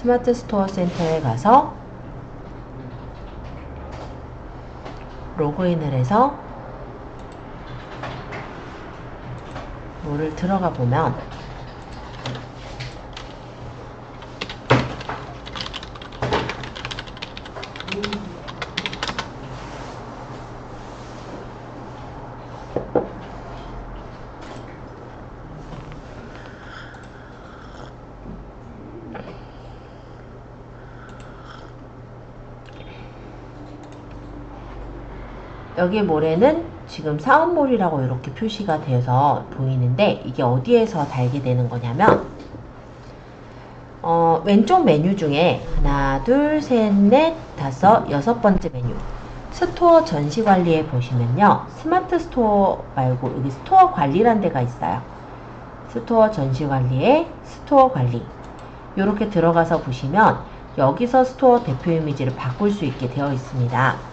스마트 스토어 센터에 가서 로그인을 해서 뭐를 들어가 보면 여기 모래는 지금 사은몰이라고 이렇게 표시가 되어서 보이는데 이게 어디에서 달게 되는 거냐면 왼쪽 메뉴 중에 하나, 둘, 셋, 넷, 다섯, 여섯 번째 메뉴 스토어 전시 관리에 보시면요. 스마트 스토어 말고 여기 스토어 관리란 데가 있어요. 스토어 전시 관리에 스토어 관리 이렇게 들어가서 보시면 여기서 스토어 대표 이미지를 바꿀 수 있게 되어 있습니다.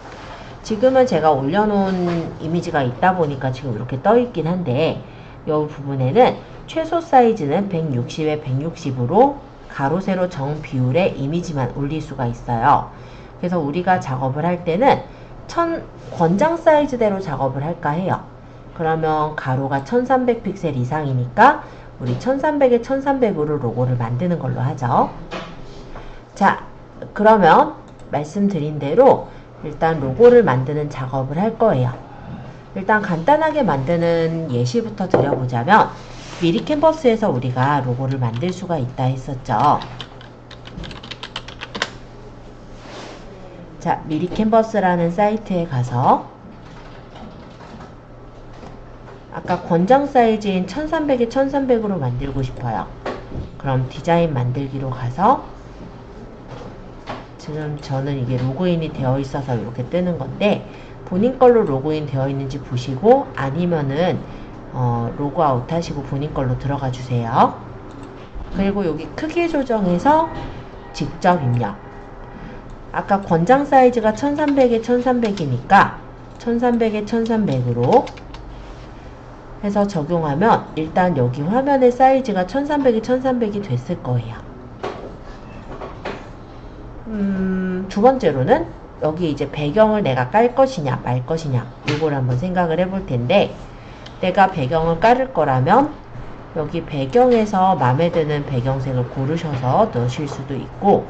지금은 제가 올려놓은 이미지가 있다 보니까 지금 이렇게 떠 있긴 한데 이 부분에는 최소 사이즈는 160에 160으로 가로 세로 정 비율의 이미지만 올릴 수가 있어요. 그래서 우리가 작업을 할 때는 권장 사이즈대로 작업을 할까 해요. 그러면 가로가 1300 픽셀 이상이니까 우리 1300에 1300으로 로고를 만드는 걸로 하죠. 자, 그러면 말씀드린 대로 일단 로고를 만드는 작업을 할 거예요. 일단 간단하게 만드는 예시부터 드려보자면 미리 캔버스에서 우리가 로고를 만들 수가 있다 했었죠. 자, 미리 캔버스라는 사이트에 가서 아까 권장 사이즈인 1300에 1300으로 만들고 싶어요. 그럼 디자인 만들기로 가서 지금 저는 이게 로그인이 되어 있어서 이렇게 뜨는 건데 본인 걸로 로그인 되어 있는지 보시고 아니면은 로그아웃 하시고 본인 걸로 들어가 주세요. 그리고 여기 크기 조정해서 직접 입력. 아까 권장 사이즈가 1300에 1300이니까 1300에 1300으로 해서 적용하면 일단 여기 화면의 사이즈가 1300에 1300이 됐을 거예요. 두 번째로는 여기 이제 배경을 내가 깔 것이냐 말 것이냐 이걸 한번 생각을 해볼 텐데 내가 배경을 깔을 거라면 여기 배경에서 마음에 드는 배경색을 고르셔서 넣으실 수도 있고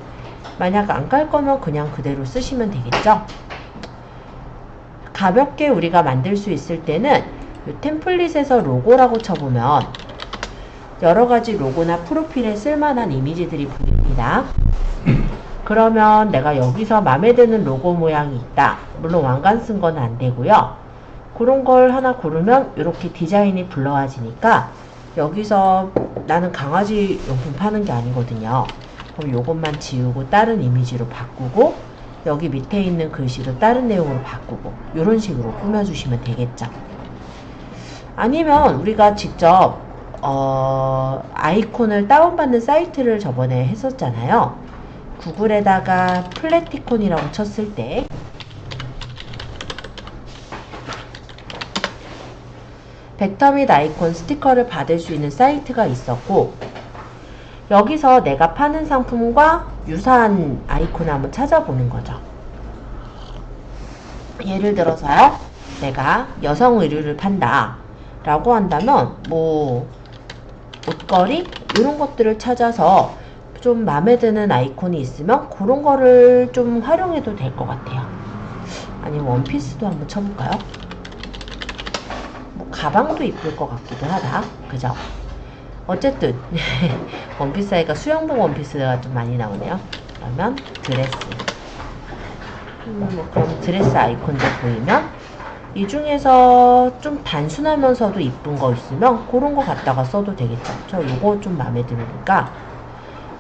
만약 안 깔 거면 그냥 그대로 쓰시면 되겠죠. 가볍게 우리가 만들 수 있을 때는 이 템플릿에서 로고라고 쳐보면 여러가지 로고나 프로필에 쓸만한 이미지들이 보입니다. 그러면 내가 여기서 마음에 드는 로고 모양이 있다. 물론 왕관 쓴 건 안 되고요. 그런 걸 하나 고르면 이렇게 디자인이 불러와지니까 여기서 나는 강아지 용품 파는 게 아니거든요. 그럼 요것만 지우고 다른 이미지로 바꾸고 여기 밑에 있는 글씨도 다른 내용으로 바꾸고 이런 식으로 꾸며주시면 되겠죠. 아니면 우리가 직접 아이콘을 다운받는 사이트를 저번에 했었잖아요. 구글에다가 플래티콘이라고 쳤을 때 벡터 및 아이콘 스티커를 받을 수 있는 사이트가 있었고 여기서 내가 파는 상품과 유사한 아이콘을 한번 찾아보는 거죠. 예를 들어서요. 내가 여성 의류를 판다 라고 한다면 뭐 옷걸이 이런 것들을 찾아서 좀 마음에 드는 아이콘이 있으면 그런 거를 좀 활용해도 될 것 같아요. 아니면 원피스도 한번 쳐볼까요? 뭐 가방도 이쁠 것 같기도 하다. 그죠? 어쨌든 원피스 하니까 수영복 원피스가 좀 많이 나오네요. 그러면 드레스 그럼 드레스 아이콘도 보이면 이 중에서 좀 단순하면서도 이쁜 거 있으면 그런 거 갖다가 써도 되겠죠. 저 요거 좀 마음에 들으니까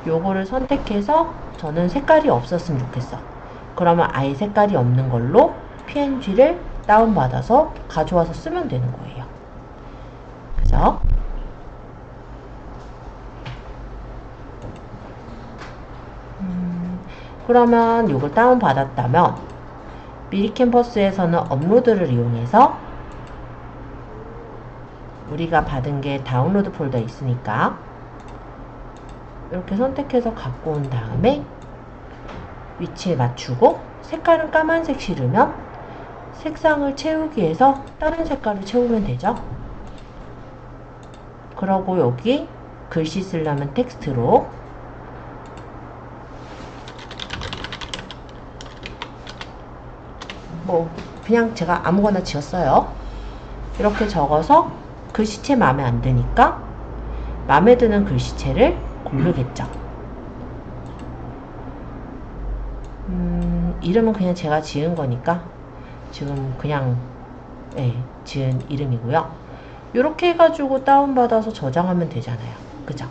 요거를 선택해서 저는 색깔이 없었으면 좋겠어. 그러면 아예 색깔이 없는 걸로 PNG를 다운받아서 가져와서 쓰면 되는 거예요. 그죠? 그러면 요걸 다운받았다면 미리 캔버스에서는 업로드를 이용해서 우리가 받은 게 다운로드 폴더에 있으니까 이렇게 선택해서 갖고 온 다음에 위치에 맞추고 색깔은 까만색 싫으면 색상을 채우기 위해서 다른 색깔을 채우면 되죠. 그러고 여기 글씨 쓰려면 텍스트로 뭐 그냥 제가 아무거나 지었어요. 이렇게 적어서 글씨체 마음에 안 드니까 마음에 드는 글씨체를 고르겠죠. 이름은 그냥 제가 지은 거니까 지금 그냥 지은 이름이고요. 이렇게 해가지고 다운받아서 저장하면 되잖아요. 그죠?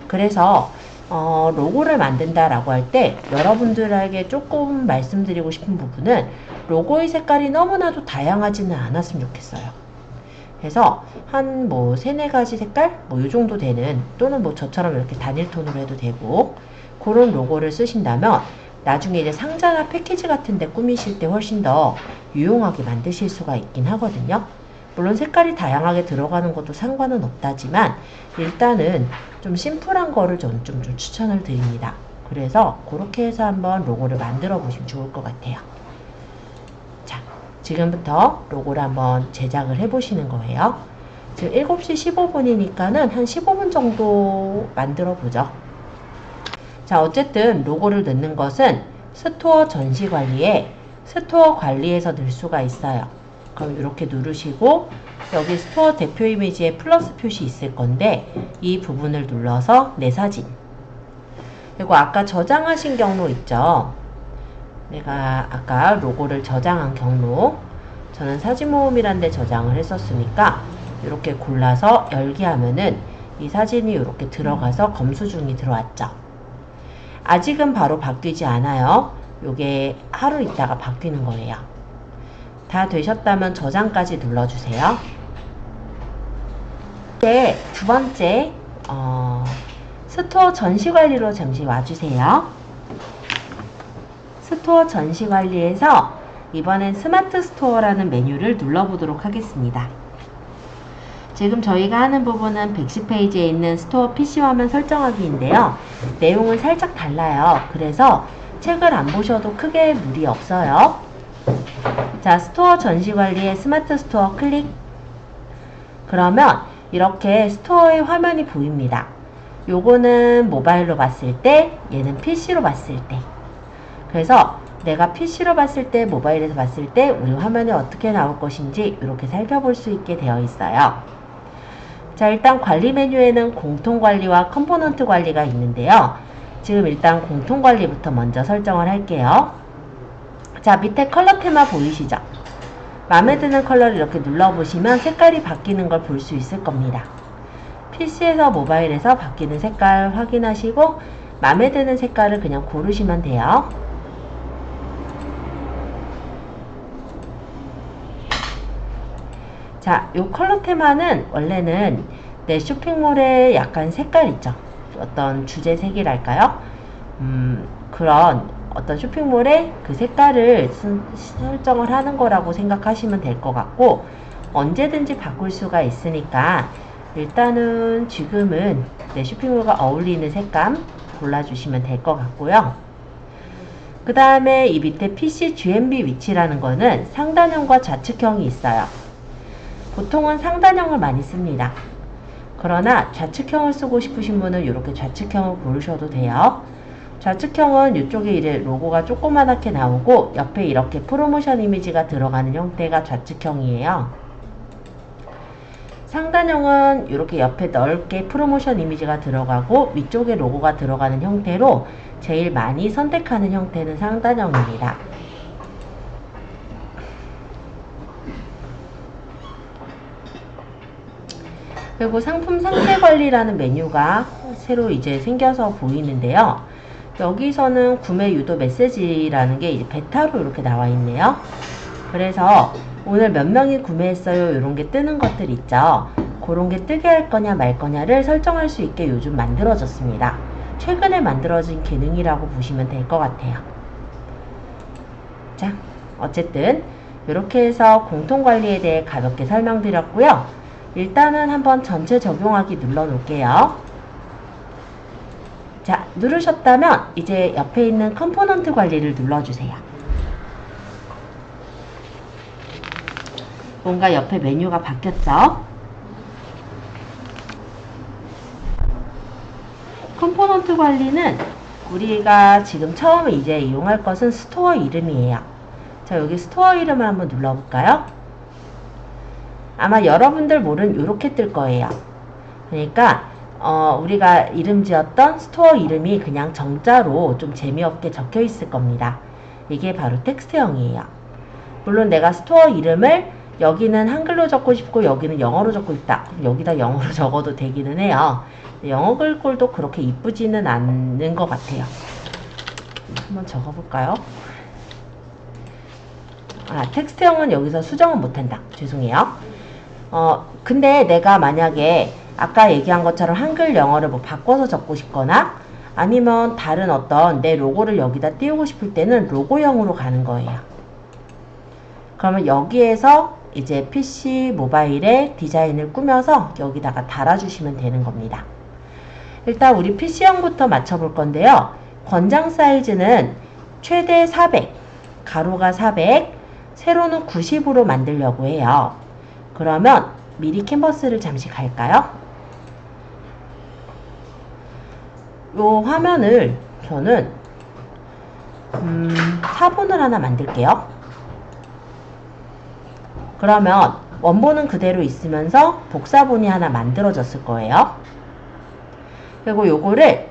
그래서 로고를 만든다 라고 할 때 여러분들에게 조금 말씀드리고 싶은 부분은 로고의 색깔이 너무나도 다양하지는 않았으면 좋겠어요. 그래서 한 뭐 3-4가지 색깔? 뭐 요 정도 되는, 또는 뭐 저처럼 이렇게 단일 톤으로 해도 되고, 그런 로고를 쓰신다면 나중에 이제 상자나 패키지 같은 데 꾸미실 때 훨씬 더 유용하게 만드실 수가 있긴 하거든요. 물론 색깔이 다양하게 들어가는 것도 상관은 없다지만 일단은 좀 심플한 거를 저는 좀 추천을 드립니다. 그래서 그렇게 해서 한번 로고를 만들어 보시면 좋을 것 같아요. 자, 지금부터 로고를 한번 제작을 해 보시는 거예요. 지금 7시 15분이니까는 한 15분 정도 만들어 보죠. 자, 어쨌든 로고를 넣는 것은 스토어 전시 관리에 스토어 관리에서 넣을 수가 있어요. 그럼 이렇게 누르시고 여기 스토어 대표 이미지에 플러스 표시 있을 건데 이 부분을 눌러서 내 사진, 그리고 아까 저장하신 경로 있죠. 내가 아까 로고를 저장한 경로, 저는 사진 모음이란 데 저장을 했었으니까 이렇게 골라서 열기 하면은 이 사진이 이렇게 들어가서 검수중이 들어왔죠. 아직은 바로 바뀌지 않아요. 요게 하루 있다가 바뀌는 거예요. 다 되셨다면 저장까지 눌러주세요. 이제 두 번째 스토어 전시관리로 잠시 와주세요. 스토어 전시관리에서 이번엔 스마트 스토어라는 메뉴를 눌러보도록 하겠습니다. 지금 저희가 하는 부분은 110페이지에 있는 스토어 PC 화면 설정하기인데요. 내용은 살짝 달라요. 그래서 책을 안 보셔도 크게 무리 없어요. 자, 스토어 전시관리에 스마트 스토어 클릭. 그러면 이렇게 스토어의 화면이 보입니다. 요거는 모바일로 봤을 때, 얘는 PC로 봤을 때. 그래서 내가 PC로 봤을 때, 모바일에서 봤을 때 우리 화면에 어떻게 나올 것인지 이렇게 살펴볼 수 있게 되어 있어요. 자, 일단 관리 메뉴에는 공통관리와 컴포넌트 관리가 있는데요. 지금 일단 공통관리부터 먼저 설정을 할게요. 자, 밑에 컬러 테마 보이시죠? 마음에 드는 컬러를 이렇게 눌러보시면 색깔이 바뀌는 걸 볼 수 있을 겁니다. PC에서 모바일에서 바뀌는 색깔 확인하시고 마음에 드는 색깔을 그냥 고르시면 돼요. 자, 요 컬러 테마는 원래는 내 쇼핑몰에 약간 색깔 있죠? 어떤 주제색이랄까요? 그런 어떤 쇼핑몰에 그 색깔을 설정을 하는 거라고 생각하시면 될 것 같고, 언제든지 바꿀 수가 있으니까 일단은 지금은 내 쇼핑몰과 어울리는 색감 골라주시면 될 것 같고요. 그 다음에 이 밑에 PC GMB 위치라는 거는 상단형과 좌측형이 있어요. 보통은 상단형을 많이 씁니다. 그러나 좌측형을 쓰고 싶으신 분은 이렇게 좌측형을 고르셔도 돼요. 좌측형은 이쪽에 이제 로고가 조그맣게 나오고 옆에 이렇게 프로모션 이미지가 들어가는 형태가 좌측형이에요. 상단형은 이렇게 옆에 넓게 프로모션 이미지가 들어가고 위쪽에 로고가 들어가는 형태로 제일 많이 선택하는 형태는 상단형입니다. 그리고 상품 상태 관리라는 메뉴가 새로 이제 생겨서 보이는데요. 여기서는 구매 유도 메시지라는 게 이제 베타로 이렇게 나와 있네요. 그래서 오늘 몇 명이 구매했어요 이런 게 뜨는 것들 있죠. 그런 게 뜨게 할 거냐 말 거냐를 설정할 수 있게 요즘 만들어졌습니다. 최근에 만들어진 기능이라고 보시면 될 것 같아요. 자, 어쨌든 이렇게 해서 공통관리에 대해 가볍게 설명드렸고요. 일단은 한번 전체 적용하기 눌러 놓을게요. 자, 누르셨다면 이제 옆에 있는 컴포넌트 관리를 눌러주세요. 뭔가 옆에 메뉴가 바뀌었죠? 컴포넌트 관리는 우리가 지금 처음 이제 이용할 것은 스토어 이름이에요. 자, 여기 스토어 이름을 한번 눌러볼까요? 아마 여러분들 모른 이렇게 뜰 거예요. 그러니까 우리가 이름 지었던 스토어 이름이 그냥 정자로 좀 재미없게 적혀 있을 겁니다. 이게 바로 텍스트형이에요. 물론 내가 스토어 이름을 여기는 한글로 적고 싶고 여기는 영어로 적고 있다. 여기다 영어로 적어도 되기는 해요. 영어 글꼴도 그렇게 이쁘지는 않는 것 같아요. 한번 적어볼까요? 텍스트형은 여기서 수정은 못한다. 죄송해요. 근데 내가 만약에 아까 얘기한 것처럼 한글 영어를 뭐 바꿔서 적고 싶거나 아니면 다른 어떤 내 로고를 여기다 띄우고 싶을 때는 로고형으로 가는 거예요. 그러면 여기에서 이제 PC 모바일의 디자인을 꾸며서 여기다가 달아주시면 되는 겁니다. 일단 우리 PC형부터 맞춰볼 건데요. 권장 사이즈는 최대 400, 가로가 400, 세로는 90으로 만들려고 해요. 그러면 미리 캔버스를 잠시 갈까요? 요 화면을 저는 4본을 하나 만들게요. 그러면 원본은 그대로 있으면서 복사본이 하나 만들어졌을 거예요. 그리고 요거를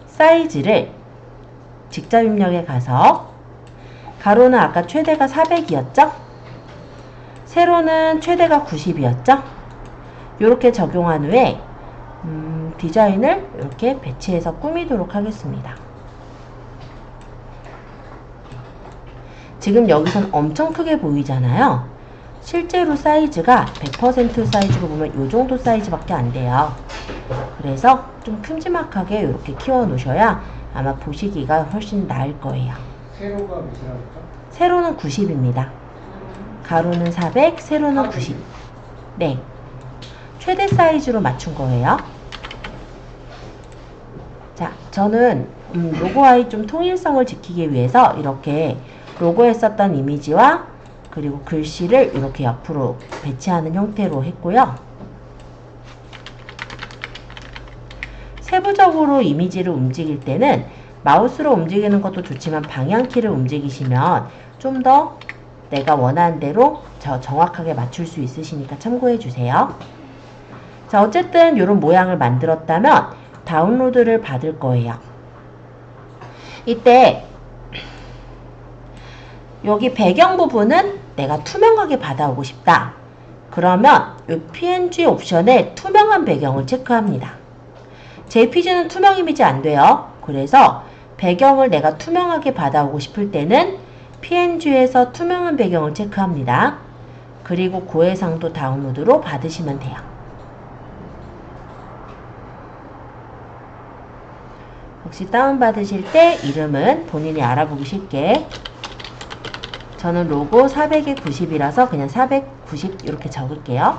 사이즈를 직접 입력에 가서 가로는 아까 최대가 400이었죠? 세로는 최대가 90이었죠? 이렇게 적용한 후에 디자인을 이렇게 배치해서 꾸미도록 하겠습니다. 지금 여기선 엄청 크게 보이잖아요. 실제로 사이즈가 100% 사이즈로 보면 이 정도 사이즈밖에 안 돼요. 그래서 좀 큼지막하게 이렇게 키워 놓으셔야 아마 보시기가 훨씬 나을 거예요. 세로가 몇이라고 했죠? 세로는 90입니다. 가로는 400, 세로는 90. 네. 최대 사이즈로 맞춘 거예요. 자, 저는 로고와의 좀 통일성을 지키기 위해서 이렇게 로고에 썼던 이미지와 그리고 글씨를 이렇게 옆으로 배치하는 형태로 했고요. 세부적으로 이미지를 움직일 때는 마우스로 움직이는 것도 좋지만 방향키를 움직이시면 좀 더 내가 원하는 대로 정확하게 맞출 수 있으시니까 참고해 주세요. 자, 어쨌든 이런 모양을 만들었다면 다운로드를 받을 거예요. 이때 여기 배경 부분은 내가 투명하게 받아오고 싶다. 그러면 이 PNG 옵션에 투명한 배경을 체크합니다. JPG는 투명 이미지 안 돼요. 그래서 배경을 내가 투명하게 받아오고 싶을 때는 PNG에서 투명한 배경을 체크합니다. 그리고 고해상도 다운로드로 받으시면 돼요. 혹시 다운받으실 때 이름은 본인이 알아보기 쉽게 저는 로고 400에 90이라서 그냥 490 이렇게 적을게요.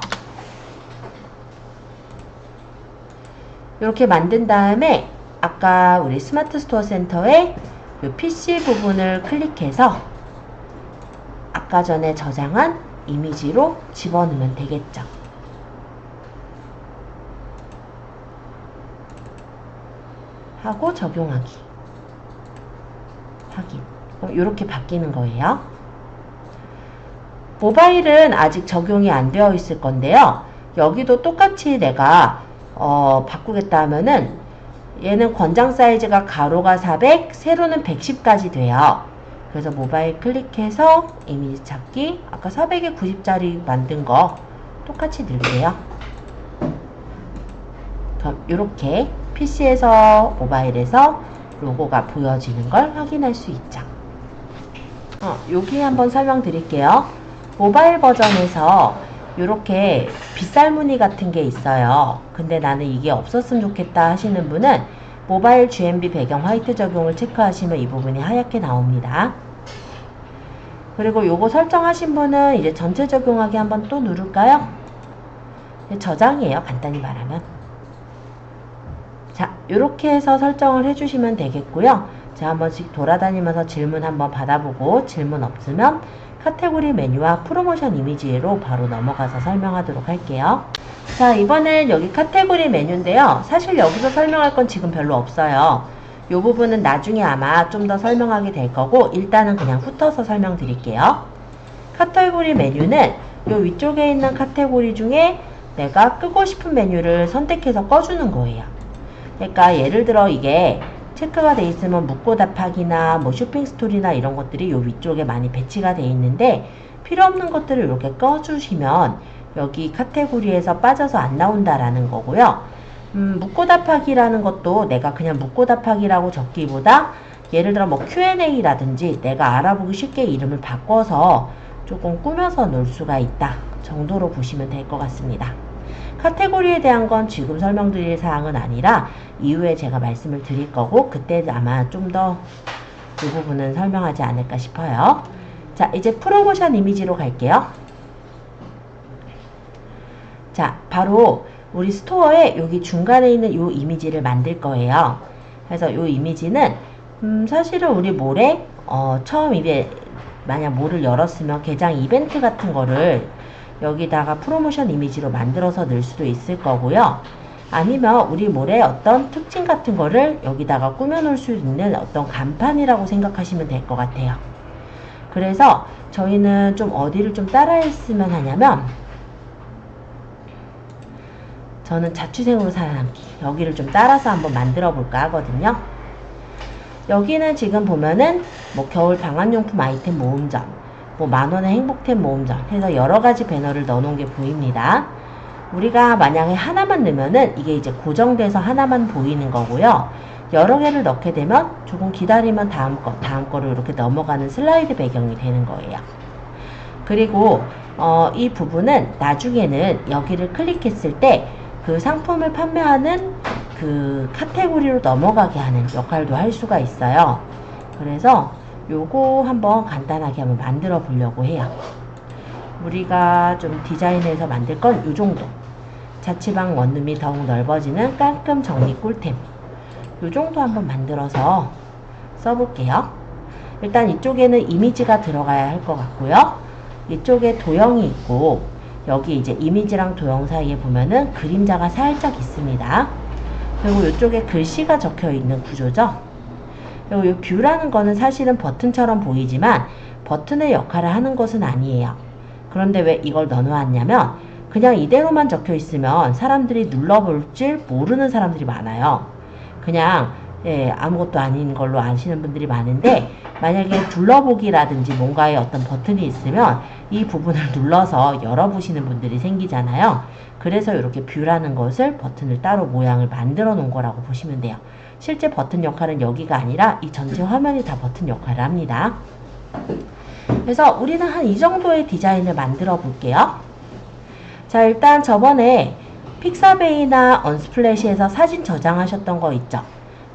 이렇게 만든 다음에 아까 우리 스마트 스토어 센터의 이 PC 부분을 클릭해서 아까 전에 저장한 이미지로 집어넣으면 되겠죠. 하고 적용하기. 확인. 이렇게 바뀌는 거예요. 모바일은 아직 적용이 안 되어 있을 건데요. 여기도 똑같이 내가 바꾸겠다 하면은 얘는 권장 사이즈가 가로가 400, 세로는 110까지 돼요. 그래서 모바일 클릭해서 이미지 찾기, 아까 400에 90짜리 만든 거 똑같이 넣을게요. 그럼 이렇게 PC에서 모바일에서 로고가 보여지는 걸 확인할 수 있죠. 여기 한번 설명드릴게요. 모바일 버전에서 이렇게 빗살무늬 같은 게 있어요. 근데 나는 이게 없었으면 좋겠다 하시는 분은 모바일 GMB 배경 화이트 적용을 체크하시면 이 부분이 하얗게 나옵니다. 그리고 요거 설정하신 분은 이제 전체 적용하기 한번 또 누를까요? 저장이에요. 간단히 말하면. 자, 이렇게 해서 설정을 해주시면 되겠고요. 자, 한 번씩 돌아다니면서 질문 한번 받아보고 질문 없으면 카테고리 메뉴와 프로모션 이미지로 바로 넘어가서 설명하도록 할게요. 자, 이번엔 여기 카테고리 메뉴인데요. 사실 여기서 설명할 건 지금 별로 없어요. 이 부분은 나중에 아마 좀 더 설명하게 될 거고 일단은 그냥 훑어서 설명드릴게요. 카테고리 메뉴는 이 위쪽에 있는 카테고리 중에 내가 끄고 싶은 메뉴를 선택해서 꺼주는 거예요. 그러니까 예를 들어 이게 체크가 돼 있으면 묻고 답하기나 뭐 쇼핑 스토리나 이런 것들이 요 위쪽에 많이 배치가 돼 있는데 필요 없는 것들을 이렇게 꺼주시면 여기 카테고리에서 빠져서 안 나온다라는 거고요. 묻고 답하기라는 것도 내가 그냥 묻고 답하기라고 적기보다 예를 들어 뭐 Q&A라든지 내가 알아보기 쉽게 이름을 바꿔서 조금 꾸며서 놓을 수가 있다 정도로 보시면 될 것 같습니다. 카테고리에 대한 건 지금 설명드릴 사항은 아니라 이후에 제가 말씀을 드릴 거고 그때 아마 좀 더 이 부분은 설명하지 않을까 싶어요. 자, 이제 프로모션 이미지로 갈게요. 자, 바로 우리 스토어에 여기 중간에 있는 이 이미지를 만들 거예요. 그래서 이 이미지는 사실은 우리 몰에 처음 만약 몰을 열었으면 개장 이벤트 같은 거를 여기다가 프로모션 이미지로 만들어서 넣을 수도 있을 거고요. 아니면 우리 몰의 어떤 특징 같은 거를 여기다가 꾸며 놓을 수 있는 어떤 간판이라고 생각하시면 될 것 같아요. 그래서 저희는 좀 어디를 좀 따라 했으면 하냐면 저는 자취생으로 살아남기 여기를 좀 따라서 한번 만들어 볼까 하거든요. 여기는 지금 보면은 뭐 겨울 방한용품 아이템 모음점, 뭐 만원의 행복템 모음점 해서 여러가지 배너를 넣어놓은 게 보입니다. 우리가 만약에 하나만 넣으면은 이게 이제 고정돼서 하나만 보이는 거고요. 여러 개를 넣게 되면 조금 기다리면 다음 거로 이렇게 넘어가는 슬라이드 배경이 되는 거예요. 그리고 이 부분은 나중에는 여기를 클릭했을 때 그 상품을 판매하는 그 카테고리로 넘어가게 하는 역할도 할 수가 있어요. 그래서 요거 한번 간단하게 한번 만들어 보려고 해요. 우리가 좀 디자인해서 만들 건 요 정도. 자취방 원룸이 더욱 넓어지는 깔끔 정리 꿀템. 요 정도 한번 만들어서 써볼게요. 일단 이쪽에는 이미지가 들어가야 할 것 같고요. 이쪽에 도형이 있고 여기 이제 이미지랑 도형 사이에 보면은 그림자가 살짝 있습니다. 그리고 이쪽에 글씨가 적혀 있는 구조죠. 그리고 이 뷰라는 거는 사실은 버튼처럼 보이지만 버튼의 역할을 하는 것은 아니에요. 그런데 왜 이걸 넣어놨냐면 그냥 이대로만 적혀 있으면 사람들이 눌러볼 줄 모르는 사람들이 많아요. 그냥 아무것도 아닌 걸로 아시는 분들이 많은데 만약에 둘러보기라든지 뭔가에 어떤 버튼이 있으면 이 부분을 눌러서 열어보시는 분들이 생기잖아요. 그래서 이렇게 뷰라는 것을 버튼을 따로 모양을 만들어 놓은 거라고 보시면 돼요. 실제 버튼 역할은 여기가 아니라 이 전체 화면이 다 버튼 역할을 합니다. 그래서 우리는 한 이 정도의 디자인을 만들어 볼게요. 자, 일단 저번에 픽사베이나 언스플래시에서 사진 저장하셨던 거 있죠?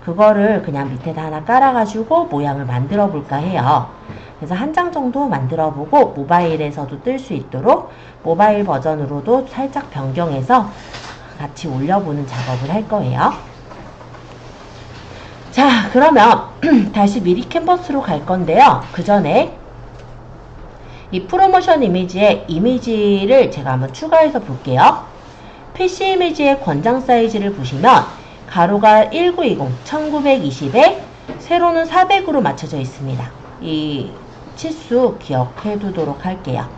그거를 그냥 밑에다 하나 깔아가지고 모양을 만들어 볼까 해요. 그래서 한 장 정도 만들어 보고 모바일에서도 뜰 수 있도록 모바일 버전으로도 살짝 변경해서 같이 올려보는 작업을 할 거예요. 자, 그러면 다시 미리 캔버스로 갈 건데요. 그 전에 이 프로모션 이미지에 이미지를 제가 한번 추가해서 볼게요. PC 이미지의 권장 사이즈를 보시면 가로가 1920, 1920에 세로는 400으로 맞춰져 있습니다. 이 치수 기억해 두도록 할게요.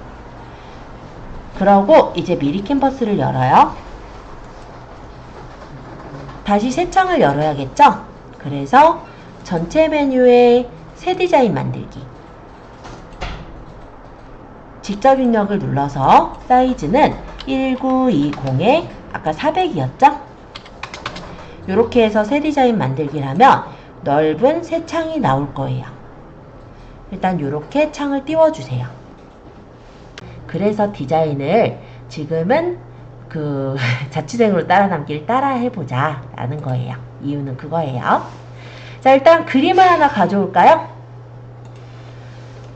그러고 이제 미리 캔버스를 열어요. 다시 새 창을 열어야겠죠? 그래서 전체 메뉴에 새 디자인 만들기. 직접 입력을 눌러서 사이즈는 1920에 아까 400이었죠? 이렇게 해서 새 디자인 만들기를 하면 넓은 새 창이 나올 거예요. 일단 이렇게 창을 띄워주세요. 그래서 디자인을 지금은 그 자취생으로 따라남기를 따라 해보자 라는 거예요. 이유는 그거예요. 자, 일단 그림을 하나 가져올까요?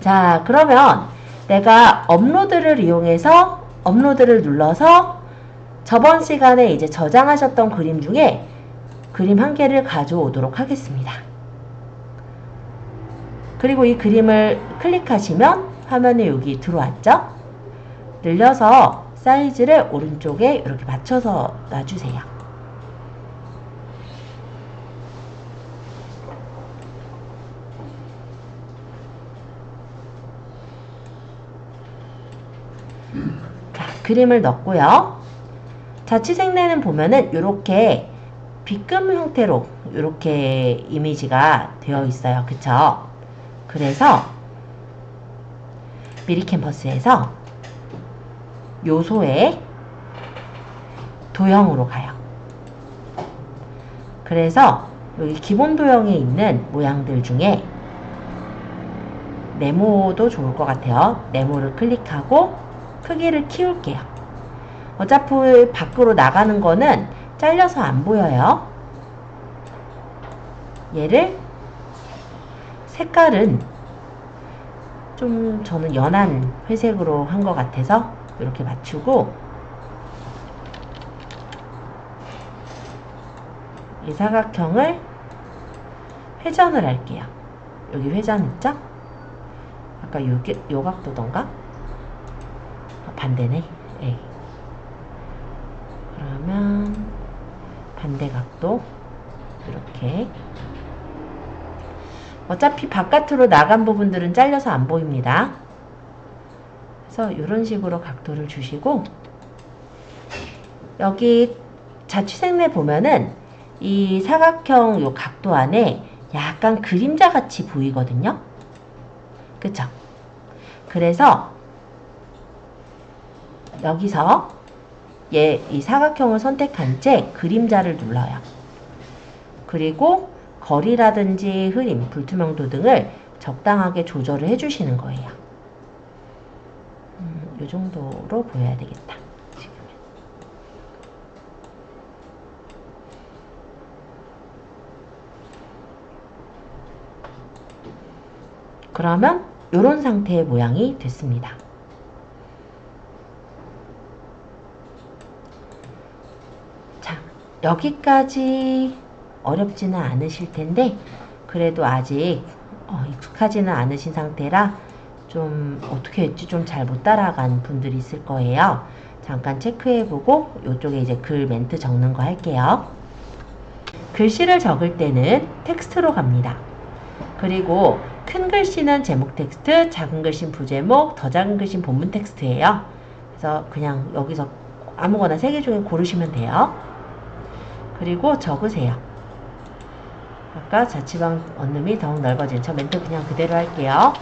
자, 그러면 내가 업로드를 이용해서 업로드를 눌러서 저번 시간에 이제 저장하셨던 그림 중에 그림 한 개를 가져오도록 하겠습니다. 그리고 이 그림을 클릭하시면 화면에 여기 들어왔죠? 늘려서 사이즈를 오른쪽에 이렇게 맞춰서 놔주세요. 자, 그림을 넣고요. 자취생내는 보면은 이렇게 빗금 형태로 이렇게 이미지가 되어 있어요. 그쵸? 그래서 미리 캠퍼스에서 요소에 도형으로 가요. 그래서 여기 기본 도형에 있는 모양들 중에 네모도 좋을 것 같아요. 네모를 클릭하고 크기를 키울게요. 어차피 밖으로 나가는 거는 잘려서 안 보여요. 얘를 색깔은 좀 저는 연한 회색으로 한 것 같아서 이렇게 맞추고 이 사각형을 회전을 할게요. 여기 회전 있죠? 아까 요 각도던가? 반대네. 네. 그러면 반대 각도 이렇게. 어차피 바깥으로 나간 부분들은 잘려서 안 보입니다. 그래서 이런 식으로 각도를 주시고 여기 자취생내 보면은 이 사각형 요 각도 안에 약간 그림자 같이 보이거든요. 그쵸? 그래서 여기서 이 사각형을 선택한 채 그림자를 눌러요. 그리고 거리라든지 흐림, 불투명도 등을 적당하게 조절을 해주시는 거예요. 이 정도로 보여야 되겠다. 지금은. 그러면 이런 상태의 모양이 됐습니다. 자, 여기까지 어렵지는 않으실 텐데 그래도 아직 익숙하지는 않으신 상태라 좀 어떻게 했지 좀 잘 못 따라간 분들이 있을 거예요. 잠깐 체크해보고 이쪽에 이제 글 멘트 적는 거 할게요. 글씨를 적을 때는 텍스트로 갑니다. 그리고 큰 글씨는 제목 텍스트, 작은 글씨는 부제목, 더 작은 글씨는 본문 텍스트예요. 그래서 그냥 여기서 아무거나 3개 중에 고르시면 돼요. 그리고 적으세요. 아까 자취방 원룸이 더욱 넓어진 저 멘트 그냥 그대로 할게요.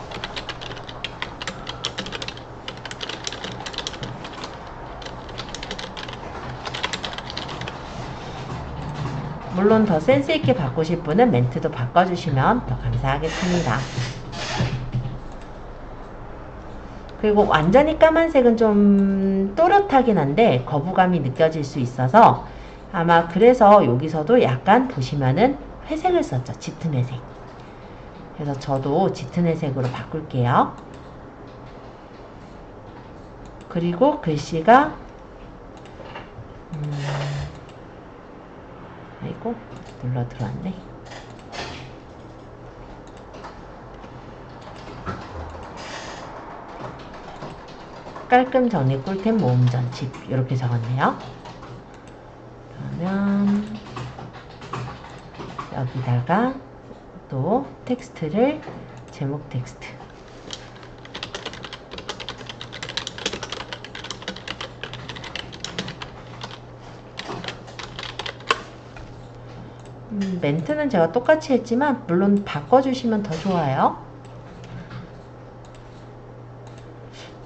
물론 더 센스있게 바꾸실 분은 멘트도 바꿔주시면 더 감사하겠습니다. 그리고 완전히 까만색은 좀 또렷하긴 한데 거부감이 느껴질 수 있어서 아마 그래서 여기서도 약간 보시면은 회색을 썼죠. 짙은 회색. 그래서 저도 짙은 회색으로 바꿀게요. 그리고 글씨가 아이고 눌러 들어왔네. 깔끔 정리 꿀템 모음 전집 이렇게 적었네요. 그러면 여기다가 또 텍스트를 제목 텍스트 멘트는 제가 똑같이 했지만 물론 바꿔주시면 더 좋아요.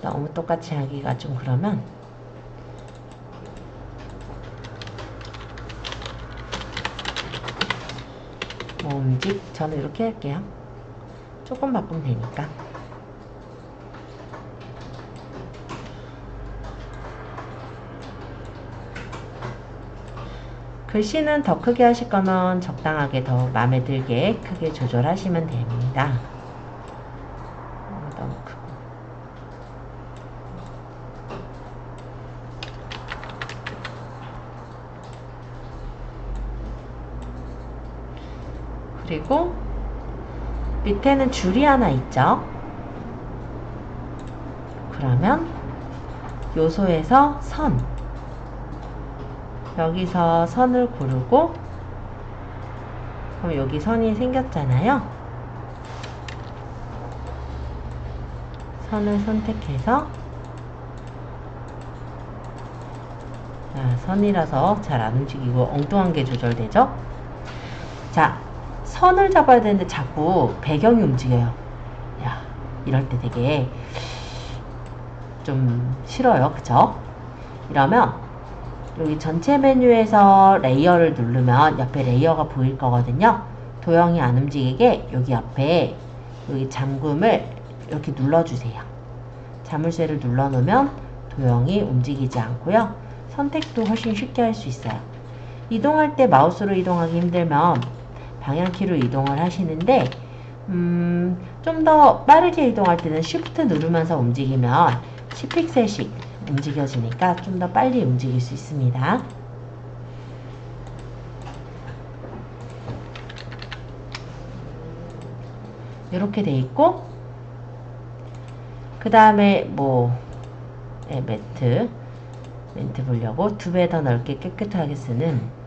너무 똑같이 하기가 좀 그러면 모음집 저는 이렇게 할게요. 조금 바꾸면 되니까. 글씨는 더 크게 하실 거면 적당하게 더 마음에 들게 크게 조절하시면 됩니다. 너무 크고. 그리고 밑에는 줄이 하나 있죠. 그러면 요소에서 선, 여기서 선을 고르고, 그럼 여기 선이 생겼잖아요. 선을 선택해서, 자, 선이라서 잘 안 움직이고 엉뚱한 게 조절되죠. 자, 선을 잡아야 되는데 자꾸 배경이 움직여요. 야, 이럴 때 되게 좀 싫어요. 그쵸? 이러면 여기 전체 메뉴에서 레이어를 누르면 옆에 레이어가 보일 거거든요. 도형이 안 움직이게 여기 옆에 여기 잠금을 이렇게 눌러주세요. 자물쇠를 눌러 놓으면 도형이 움직이지 않고요. 선택도 훨씬 쉽게 할 수 있어요. 이동할 때 마우스로 이동하기 힘들면 방향키로 이동을 하시는데, 좀 더 빠르게 이동할 때는 Shift 누르면서 움직이면 10픽셀씩 움직여지니까 좀 더 빨리 움직일 수 있습니다. 이렇게 돼 있고, 그 다음에 멘트 보려고 2배 더 넓게 깨끗하게 쓰는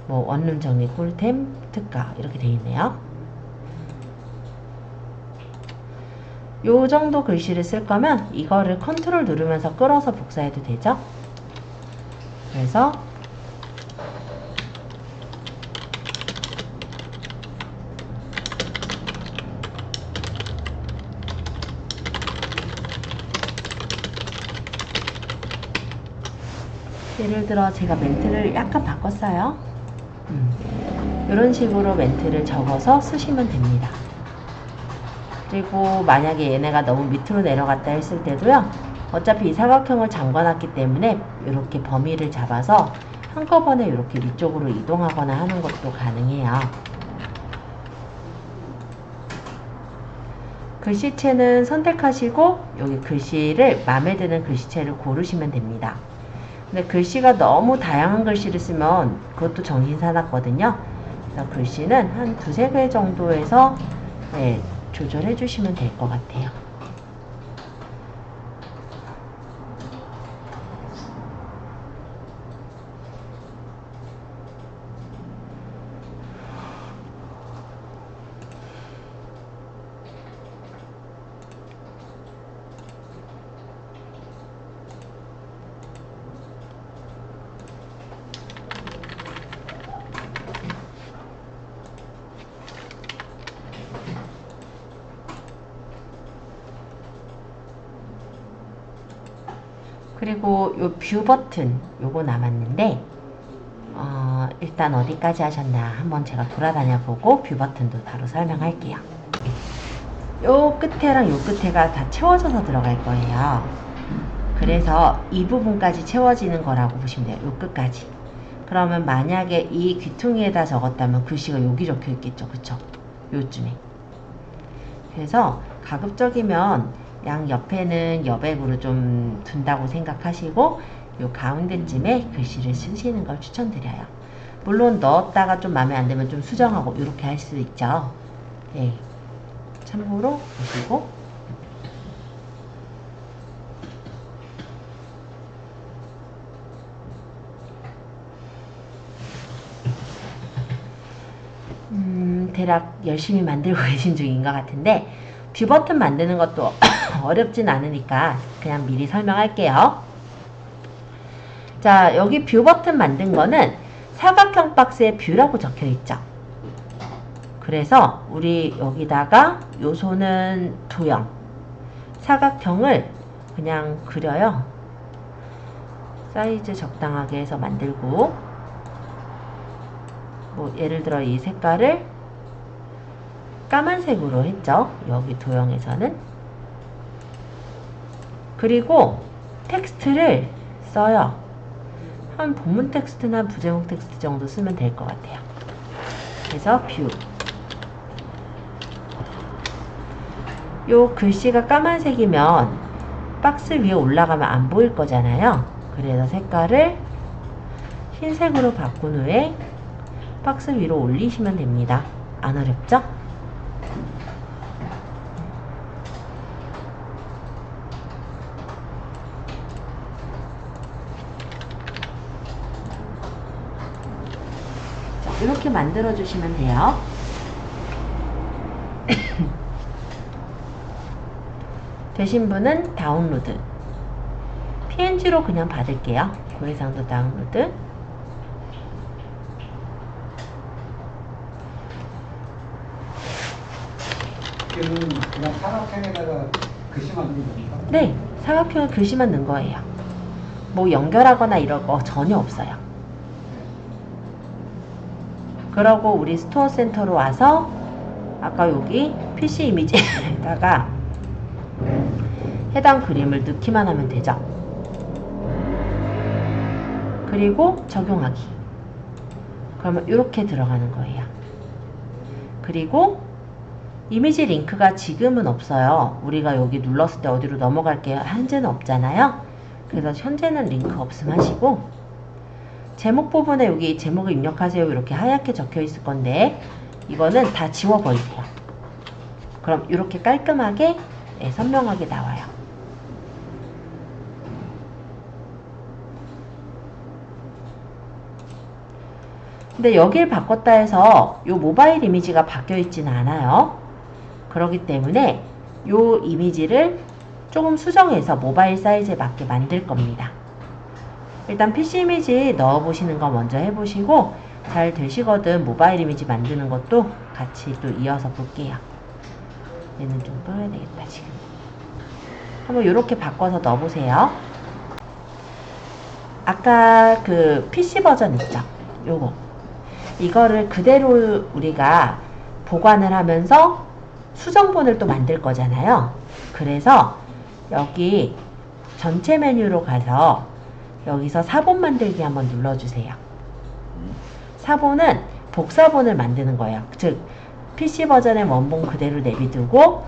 원룸 정리 꿀템 특가 이렇게 돼 있네요. 요 정도 글씨를 쓸 거면 이거를 컨트롤 누르면서 끌어서 복사해도 되죠. 그래서 예를 들어 제가 멘트를 약간 바꿨어요. 이런 식으로 멘트를 적어서 쓰시면 됩니다. 그리고 만약에 얘네가 너무 밑으로 내려갔다 했을 때도요, 어차피 이 사각형을 잠궈놨기 때문에 이렇게 범위를 잡아서 한꺼번에 이렇게 위쪽으로 이동하거나 하는 것도 가능해요. 글씨체는 선택하시고 여기 글씨를 마음에 드는 글씨체를 고르시면 됩니다. 근데 글씨가 너무 다양한 글씨를 쓰면 그것도 정신 사납거든요. 그래서 글씨는 한 2-3개 정도에서 조절해 주시면 될 것 같아요. 그리고 요 뷰 버튼 요거 남았는데 일단 어디까지 하셨나 한번 제가 돌아다녀 보고 뷰 버튼도 바로 설명할게요. 요 끝에랑 요 끝에가 다 채워져서 들어갈 거예요. 그래서 이 부분까지 채워지는 거라고 보시면 돼요. 요 끝까지. 그러면 만약에 이 귀퉁이에다 적었다면 글씨가 여기 적혀 있겠죠. 그쵸? 요쯤에. 그래서 가급적이면 양 옆에는 여백으로 좀 둔다고 생각하시고 요 가운데쯤에 글씨를 쓰시는 걸 추천드려요. 물론 넣었다가 좀 마음에 안 들면 좀 수정하고 이렇게 할 수 있죠. 네. 참고로 보시고 대략 열심히 만들고 계신 중인 것 같은데 뷰 버튼 만드는 것도 어렵진 않으니까 그냥 미리 설명할게요. 자, 여기 뷰 버튼 만든 거는 사각형 박스에 뷰라고 적혀 있죠. 그래서 우리 여기다가 요소는 도형, 사각형을 그냥 그려요. 사이즈 적당하게 해서 만들고 예를 들어 이 색깔을 까만색으로 했죠. 여기 도형에서는. 그리고 텍스트를 써요. 한 본문 텍스트나 부제목 텍스트 정도 쓰면 될 것 같아요. 그래서 뷰. 요 글씨가 까만색이면 박스 위에 올라가면 안 보일 거잖아요. 그래서 색깔을 흰색으로 바꾼 후에 박스 위로 올리시면 됩니다. 안 어렵죠? 자, 이렇게 만들어 주시면 돼요. 되신 분은 다운로드, PNG로 그냥 받을게요. 고해상도 다운로드. 그냥 사각형에다가 글씨만 넣는 겁니까? 네, 사각형에 글씨만 넣은 거예요. 뭐 연결하거나 이런 거 전혀 없어요. 그러고 우리 스토어 센터로 와서 아까 여기 PC 이미지에다가 해당 그림을 넣기만 하면 되죠. 그리고 적용하기. 그러면 이렇게 들어가는 거예요. 그리고 이미지 링크가 지금은 없어요. 우리가 여기 눌렀을 때 어디로 넘어갈게요. 현재는 없잖아요. 그래서 현재는 링크 없음 하시고, 제목 부분에 여기 제목을 입력하세요. 이렇게 하얗게 적혀 있을 건데 이거는 다 지워버리세요. 그럼 이렇게 깔끔하게 선명하게 나와요. 근데 여길 바꿨다 해서 이 모바일 이미지가 바뀌어 있지는 않아요. 그렇기 때문에 이 이미지를 조금 수정해서 모바일 사이즈에 맞게 만들 겁니다. 일단 PC 이미지 넣어 보시는 거 먼저 해보시고 잘 되시거든 모바일 이미지 만드는 것도 같이 또 이어서 볼게요. 얘는 좀 꺼야 되겠다. 지금 한번 이렇게 바꿔서 넣어 보세요. 아까 그 PC 버전 있죠? 요거 이거를 그대로 우리가 보관을 하면서 수정본을 또 만들 거잖아요. 그래서 여기 전체 메뉴로 가서 여기서 사본 만들기 한번 눌러주세요. 사본은 복사본을 만드는 거예요. 즉 PC 버전의 원본 그대로 내비두고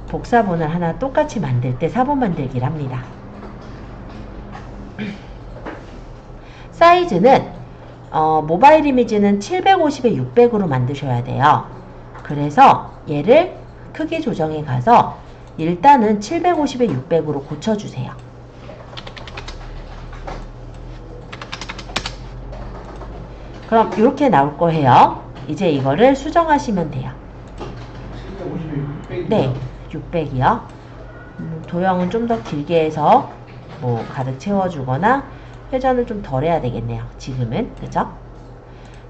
복사본을 하나 똑같이 만들 때 사본 만들기를 합니다. 사이즈는 모바일 이미지는 750에 600으로 만드셔야 돼요. 그래서 얘를 크기 조정에 가서 일단은 750에 600으로 고쳐주세요. 그럼 이렇게 나올 거예요. 이제 이거를 수정하시면 돼요. 750에 600이요? 네, 600이요. 도형은 좀 더 길게 해서 뭐 가득 채워주거나 회전을 좀 덜 해야 되겠네요. 지금은 그죠?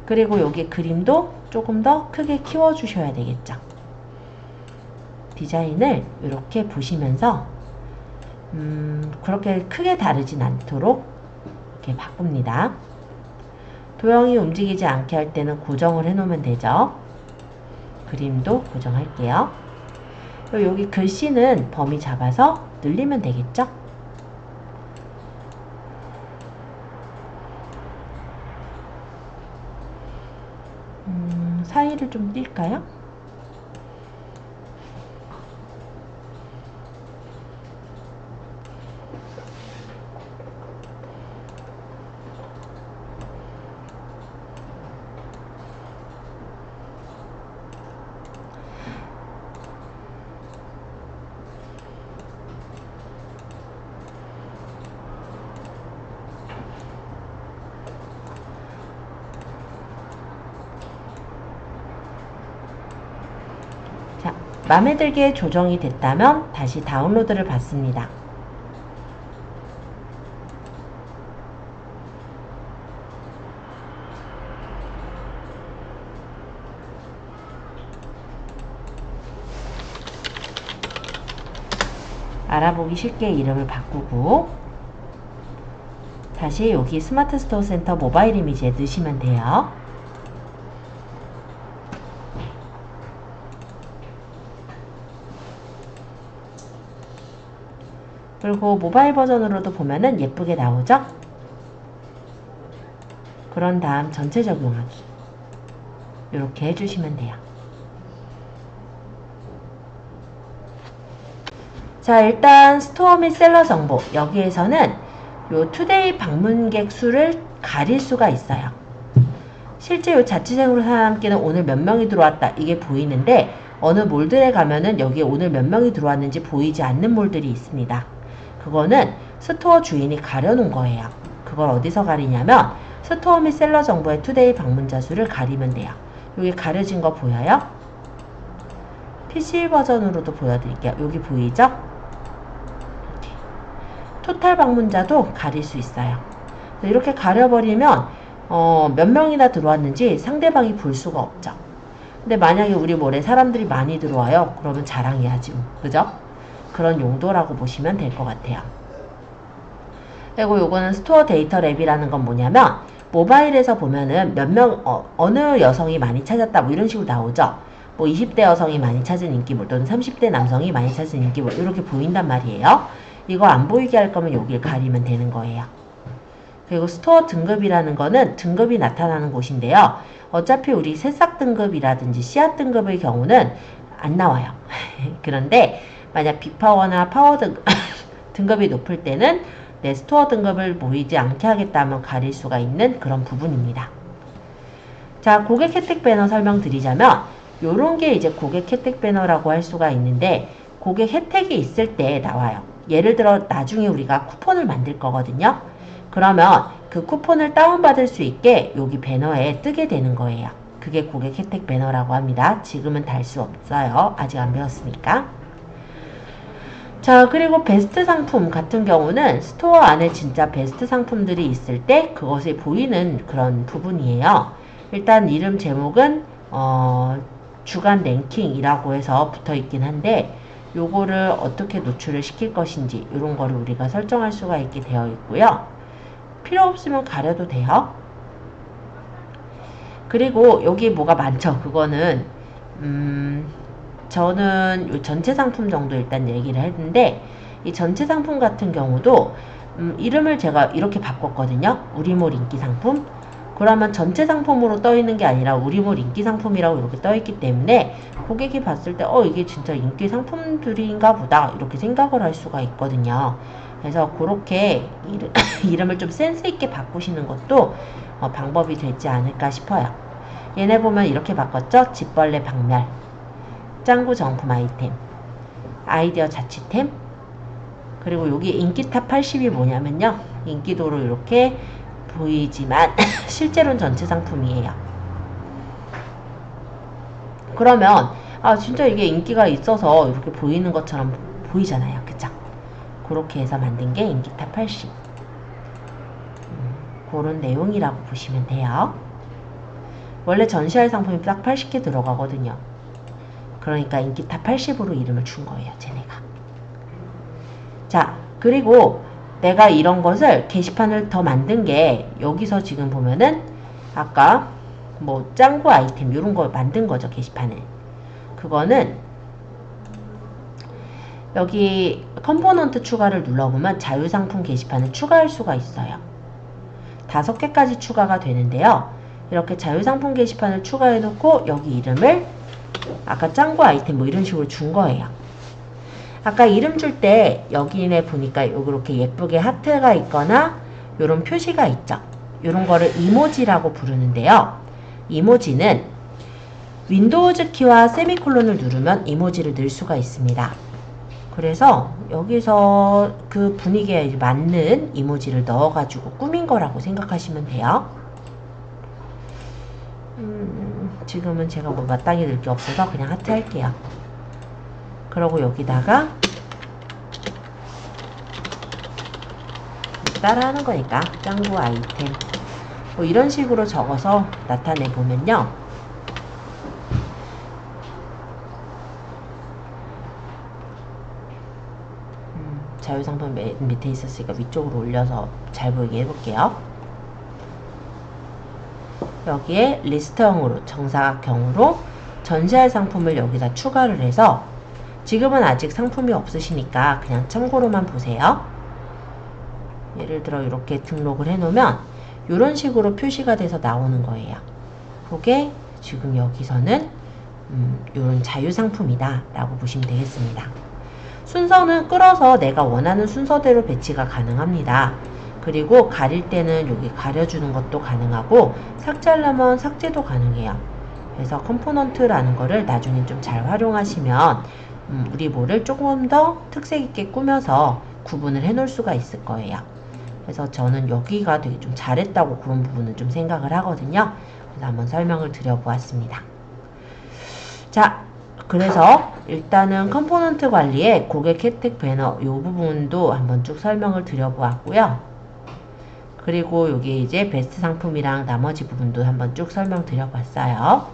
그리고 여기 그림도 조금 더 크게 키워주셔야 되겠죠. 디자인을 이렇게 보시면서 그렇게 크게 다르진 않도록 이렇게 바꿉니다. 도형이 움직이지 않게 할 때는 고정을 해 놓으면 되죠. 그림도 고정할게요. 여기 글씨는 범위 잡아서 늘리면 되겠죠. 사이를 좀 뛸까요? 자, 마음에 들게 조정이 됐다면 다시 다운로드를 받습니다. 알아보기 쉽게 이름을 바꾸고 다시 여기 스마트 스토어 센터 모바일 이미지에 넣으시면 돼요. 그리고 모바일 버전으로도 보면은 예쁘게 나오죠? 그런 다음 전체 적용하기 이렇게 해주시면 돼요. 자, 일단 스토어 및 셀러 정보 여기에서는 요 투데이 방문객 수를 가릴 수가 있어요. 실제 이 자취생으로 살아남기는 오늘 몇 명이 들어왔다. 이게 보이는데 어느 몰들에 가면은 여기에 오늘 몇 명이 들어왔는지 보이지 않는 몰들이 있습니다. 그거는 스토어 주인이 가려놓은 거예요. 그걸 어디서 가리냐면 스토어 및 셀러 정보의 투데이 방문자 수를 가리면 돼요. 여기 가려진 거 보여요? PC 버전으로도 보여드릴게요. 여기 보이죠? 이렇게. 토탈 방문자도 가릴 수 있어요. 이렇게 가려버리면 몇 명이나 들어왔는지 상대방이 볼 수가 없죠. 근데 만약에 우리 몰에 사람들이 많이 들어와요. 그러면 자랑해야지. 그죠? 그런 용도라고 보시면 될 것 같아요. 그리고 요거는 스토어 데이터 랩이라는 건 뭐냐면 모바일에서 보면은 몇 명, 어느 여성이 많이 찾았다 뭐 이런 식으로 나오죠. 뭐 20대 여성이 많이 찾은 인기몰 또는 30대 남성이 많이 찾은 인기몰 이렇게 보인단 말이에요. 이거 안 보이게 할 거면 여길 가리면 되는 거예요. 그리고 스토어 등급이라는 거는 등급이 나타나는 곳인데요. 어차피 우리 새싹 등급이라든지 씨앗 등급의 경우는 안 나와요. 그런데 만약 빅파워나 파워 등급이 높을 때는 내 스토어 등급을 보이지 않게 하겠다면 가릴 수가 있는 그런 부분입니다. 자, 고객 혜택 배너 설명드리자면 요런 게 이제 고객 혜택 배너라고 할 수가 있는데 고객 혜택이 있을 때 나와요. 예를 들어 나중에 우리가 쿠폰을 만들 거거든요. 그러면 그 쿠폰을 다운받을 수 있게 여기 배너에 뜨게 되는 거예요. 그게 고객 혜택 배너라고 합니다. 지금은 달 수 없어요. 아직 안 배웠으니까. 자, 그리고 베스트 상품 같은 경우는 스토어 안에 진짜 베스트 상품들이 있을 때 그것이 보이는 그런 부분이에요. 일단 이름 제목은 주간 랭킹이라고 해서 붙어 있긴 한데 요거를 어떻게 노출을 시킬 것인지 이런 거를 우리가 설정할 수가 있게 되어 있고요. 필요 없으면 가려도 돼요. 그리고 여기 뭐가 많죠. 그거는 저는 요 전체 상품 정도 일단 얘기를 했는데 이 전체 상품 같은 경우도 이름을 제가 이렇게 바꿨거든요. 우리몰 인기 상품. 그러면 전체 상품으로 떠 있는 게 아니라 우리몰 인기 상품이라고 이렇게 떠 있기 때문에 고객이 봤을 때 이게 진짜 인기 상품들인가 보다 이렇게 생각을 할 수가 있거든요. 그래서 그렇게 이름을 좀 센스 있게 바꾸시는 것도 방법이 되지 않을까 싶어요. 얘네 보면 이렇게 바꿨죠? 집벌레 박멸, 짱구 정품 아이템, 아이디어 자취템, 그리고 여기 인기탑 80이 뭐냐면요. 인기도로 이렇게 보이지만 실제로는 전체 상품이에요. 그러면 진짜 이게 인기가 있어서 이렇게 보이는 것처럼 보이잖아요. 그쵸? 그렇게 해서 만든 게 인기탑 80. 그런 내용이라고 보시면 돼요. 원래 전시할 상품이 딱 80개 들어가거든요. 그러니까 인기탑 80으로 이름을 준 거예요. 쟤네가. 자, 그리고 내가 이런 것을 게시판을 더 만든 게 여기서 지금 보면은 아까 뭐 짱구 아이템 이런 거 만든 거죠. 게시판을. 그거는 여기 컴포넌트 추가를 눌러보면 자유상품 게시판을 추가할 수가 있어요. 5개까지 추가가 되는데요. 이렇게 자유상품 게시판을 추가해 놓고 여기 이름을 아까 짱구 아이템 뭐 이런 식으로 준 거예요. 아까 이름 줄 때 여기에 보니까 이렇게 예쁘게 하트가 있거나 이런 표시가 있죠. 이런 거를 이모지라고 부르는데요. 이모지는 윈도우즈 키와 세미콜론을 누르면 이모지를 넣을 수가 있습니다. 그래서 여기서 그 분위기에 맞는 이모지를 넣어가지고 꾸민 거라고 생각하시면 돼요. 지금은 제가 뭐 마땅히 넣을 게 없어서 그냥 하트 할게요. 그러고 여기다가 따라하는 거니까 짱구 아이템 뭐 이런 식으로 적어서 나타내 보면요. 자유상품 밑에 있었으니까 위쪽으로 올려서 잘 보이게 해볼게요. 여기에 리스트형으로 정사각형으로 전시할 상품을 여기다 추가를 해서 지금은 아직 상품이 없으시니까 그냥 참고로만 보세요. 예를 들어 이렇게 등록을 해 놓으면 이런 식으로 표시가 돼서 나오는 거예요. 그게 지금 여기서는 이런 자유상품이다 라고 보시면 되겠습니다. 순서는 끌어서 내가 원하는 순서대로 배치가 가능합니다. 그리고 가릴 때는 여기 가려주는 것도 가능하고 삭제하려면 삭제도 가능해요. 그래서 컴포넌트라는 거를 나중에 좀 잘 활용하시면 우리 몰을 조금 더 특색 있게 꾸며서 구분을 해 놓을 수가 있을 거예요. 그래서 저는 여기가 되게 좀 잘했다고 그런 부분은 좀 생각을 하거든요. 그래서 한번 설명을 드려보았습니다. 자, 그래서 일단은 컴포넌트 관리에 고객 혜택 배너 이 부분도 한번 쭉 설명을 드려보았고요. 그리고 여기 이제 베스트 상품이랑 나머지 부분도 한번 쭉 설명드려봤어요.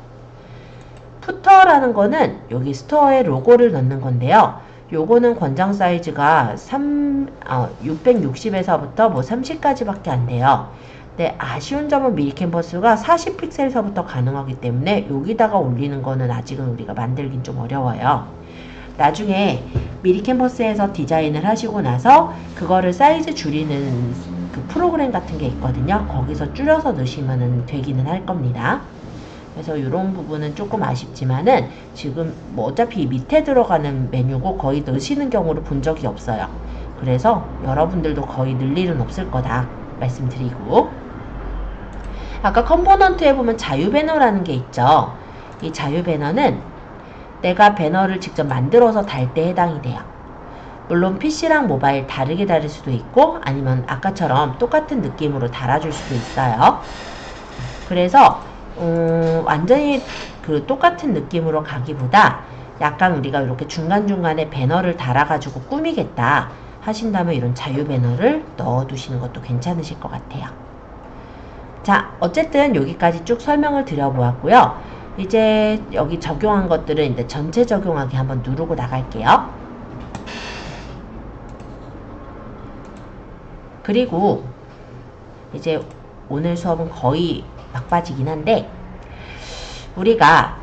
푸터라는 거는 여기 스토어에 로고를 넣는 건데요. 요거는 권장 사이즈가 660에서부터 뭐 30까지밖에 안 돼요. 근데 아쉬운 점은 미리 캔버스가 40픽셀서부터 가능하기 때문에 여기다가 올리는 거는 아직은 우리가 만들긴 좀 어려워요. 나중에 미리 캔버스에서 디자인을 하시고 나서 그거를 사이즈 줄이는 그 프로그램 같은 게 있거든요. 거기서 줄여서 넣으시면 되기는 할 겁니다. 그래서 이런 부분은 조금 아쉽지만은 지금 뭐 어차피 밑에 들어가는 메뉴고 거의 넣으시는 경우를 본 적이 없어요. 그래서 여러분들도 거의 늘 일은 없을 거다 말씀드리고, 아까 컴포넌트에 보면 자유 배너라는 게 있죠. 이 자유 배너는 내가 배너를 직접 만들어서 달 때 해당이 돼요. 물론 PC랑 모바일 다르게 다를 수도 있고 아니면 아까처럼 똑같은 느낌으로 달아줄 수도 있어요. 그래서 완전히 그 똑같은 느낌으로 가기보다 약간 우리가 이렇게 중간중간에 배너를 달아가지고 꾸미겠다 하신다면 이런 자유 배너를 넣어두시는 것도 괜찮으실 것 같아요. 자, 어쨌든 여기까지 쭉 설명을 드려보았고요. 이제 여기 적용한 것들은 이제 전체 적용하기 한번 누르고 나갈게요. 그리고 이제 오늘 수업은 거의 막바지긴 한데 우리가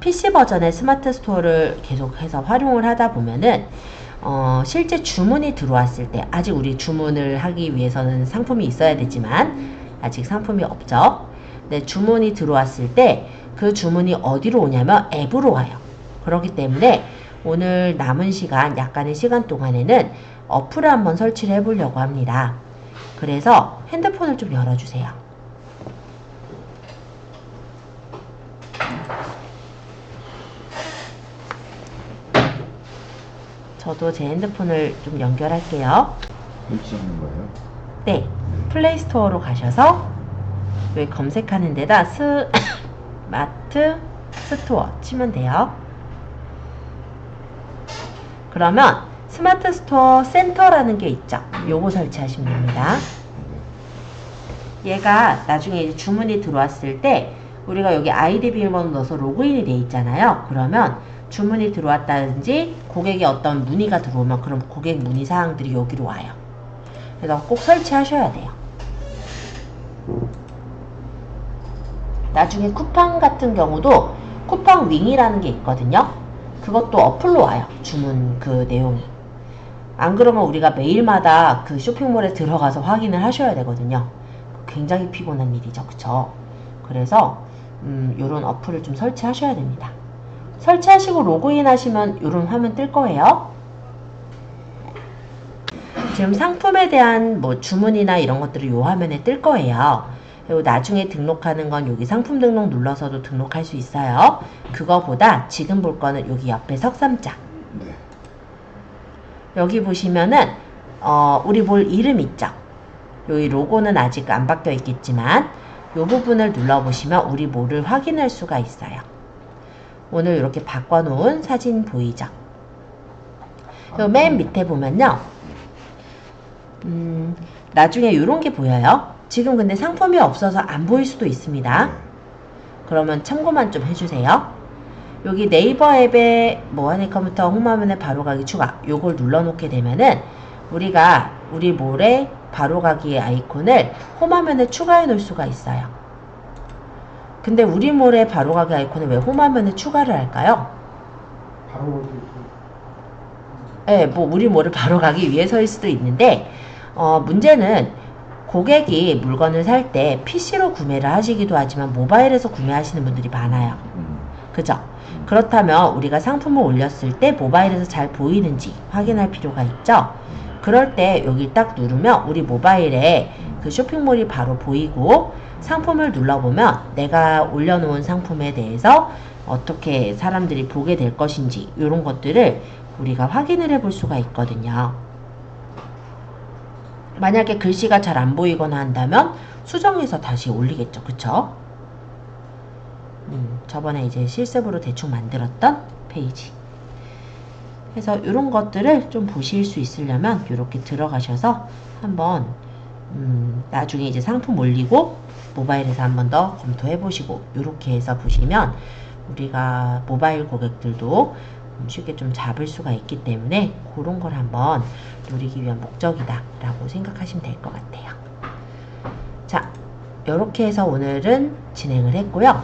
PC 버전의 스마트 스토어를 계속해서 활용을 하다 보면은 실제 주문이 들어왔을 때, 아직 우리 주문을 하기 위해서는 상품이 있어야 되지만 아직 상품이 없죠. 네, 주문이 들어왔을 때 그 주문이 어디로 오냐면 앱으로 와요. 그렇기 때문에 오늘 남은 시간, 약간의 시간 동안에는 어플을 한번 설치를 해보려고 합니다. 그래서 핸드폰을 좀 열어주세요. 저도 제 핸드폰을 좀 연결할게요. 설치하는 거예요? 네, 플레이스토어로 가셔서 여기 검색하는 데다 스마트 스토어 치면 돼요. 그러면 스마트 스토어 센터라는 게 있죠. 요거 설치하시면 됩니다. 얘가 나중에 이제 주문이 들어왔을 때 우리가 여기 아이디 비밀번호 넣어서 로그인이 돼 있잖아요. 그러면 주문이 들어왔다든지 고객의 어떤 문의가 들어오면 그럼 고객 문의 사항들이 여기로 와요. 그래서 꼭 설치하셔야 돼요. 나중에 쿠팡 같은 경우도 쿠팡 윙이라는 게 있거든요. 그것도 어플로 와요. 주문 그 내용이. 안 그러면 우리가 매일마다 그 쇼핑몰에 들어가서 확인을 하셔야 되거든요. 굉장히 피곤한 일이죠. 그쵸? 그래서 요런 어플을 좀 설치하셔야 됩니다. 설치하시고 로그인 하시면 요런 화면 뜰 거예요. 지금 상품에 대한 뭐 주문이나 이런 것들이 요 화면에 뜰 거예요. 그리고 나중에 등록하는 건 여기 상품 등록 눌러서도 등록할 수 있어요. 그거보다 지금 볼 거는 여기 옆에 석삼자. 네. 여기 보시면은 우리 볼 이름 있죠. 여기 로고는 아직 안 바뀌어 있겠지만 이 부분을 눌러보시면 우리 몰을 확인할 수가 있어요. 오늘 이렇게 바꿔놓은 사진 보이죠? 그리고 맨 밑에 보면요. 나중에 이런 게 보여요. 지금 근데 상품이 없어서 안 보일 수도 있습니다. 그러면 참고만 좀 해주세요. 여기 네이버 앱에 뭐하니 컴퓨터 홈화면에 바로가기 추가 요걸 눌러놓게 되면은 우리가 우리 몰에 바로가기의 아이콘을 홈화면에 추가해 놓을 수가 있어요. 근데 우리 몰에 바로가기 아이콘을 왜 홈화면에 추가를 할까요? 바로 네, 뭐 우리 몰을 바로가기 위해서일 수도 있는데 문제는 고객이 물건을 살 때 PC로 구매를 하시기도 하지만 모바일에서 구매하시는 분들이 많아요. 그죠? 그렇다면 우리가 상품을 올렸을 때 모바일에서 잘 보이는지 확인할 필요가 있죠. 그럴 때 여기 딱 누르면 우리 모바일에 그 쇼핑몰이 바로 보이고 상품을 눌러보면 내가 올려놓은 상품에 대해서 어떻게 사람들이 보게 될 것인지 이런 것들을 우리가 확인을 해볼 수가 있거든요. 만약에 글씨가 잘 안 보이거나 한다면 수정해서 다시 올리겠죠. 그쵸? 저번에 이제 실습으로 대충 만들었던 페이지. 그래서 이런 것들을 좀 보실 수 있으려면 이렇게 들어가셔서 한번 나중에 이제 상품 올리고 모바일에서 한번 더 검토해 보시고 이렇게 해서 보시면 우리가 모바일 고객들도 쉽게 좀 잡을 수가 있기 때문에 그런 걸 한번 노리기 위한 목적이다 라고 생각하시면 될 것 같아요. 자, 이렇게 해서 오늘은 진행을 했고요.